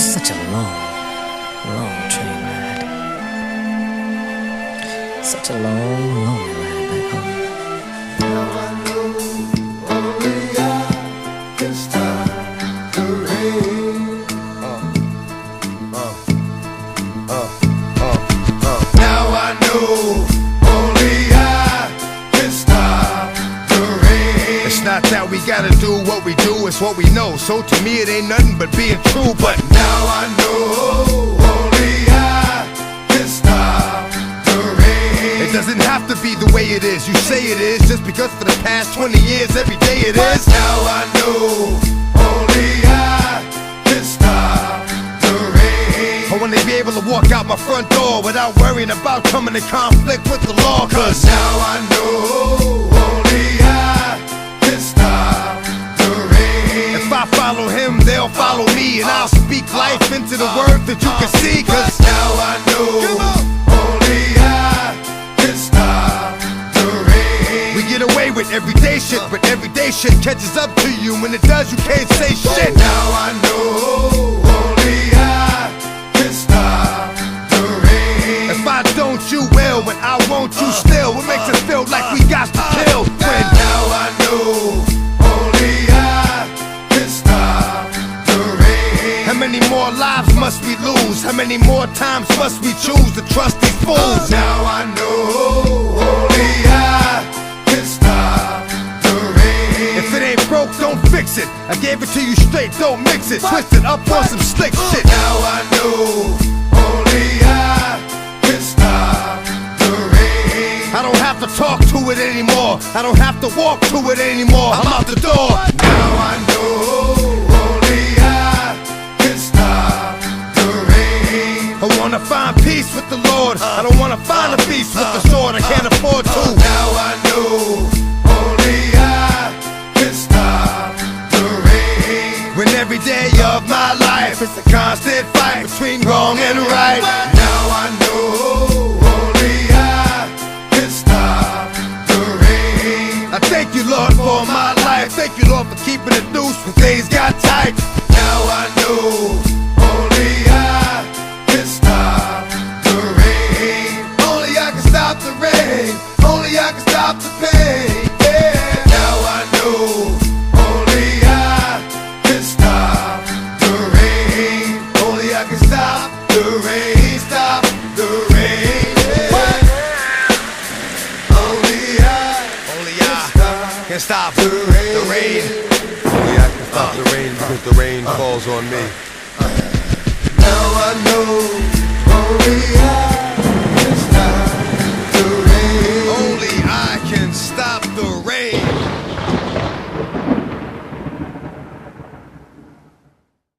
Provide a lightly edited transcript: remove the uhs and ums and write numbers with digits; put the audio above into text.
Such a long, long train ride. Such a long, lonely ride back home. Now I know only I can stop the rain. Now I know only I can stop the rain. It's not that we gotta do what we do, it's what we know. So to me it ain't nothing but being true. But now I know only I can stop the rain. it doesn't have to be the way it is. You say it is just because for the past 20 years every day it is. Now I know only I can stop the rain. I wanna be able to walk out my front door without worrying about coming in conflict with the law. Cause now I know only I can stop the rain. if I follow him, they'll follow me, and I'll speak life into the word that you can see. Cause now I know only I can stop the rain. we get away with everyday shit, but everyday shit catches up to you. When it does, you can't say shit. Now I know only I can stop the rain. If I don't, you will. When I won't, you still. What makes us feel like we got to kill? When now I know only I can stop the rain. how many more lives must we lose? How many more times must we choose to trust these fools? Now I know only I can stop the rain. If it ain't broke, don't fix it. I gave it to you straight, don't mix it. Twist it up on some slick shit. Now I know only I can stop the rain. I don't have to talk to it anymore. I don't have to walk to it anymore. I'm out the door. Now I know only I can stop the rain. I wanna find peace with the Lord. I don't wanna find a peace with the sword. I can't afford to. Now I know only I can stop the rain. When every day of my life it's a constant fight between wrong and right. Now I know only I can stop the rain. I thank you, Lord, for my life. Thank you, Lord, for keeping it loose when things got tight. Now I know only I can stop the rain. Only I can stop the rain. Only I can stop the pain. Yeah. Now I know only I can stop the rain. Only I can stop the rain. Stop the rain. Yeah. Only I Can't stop the rain. the rain. Only I can stop the rain because the rain falls on me. Now I know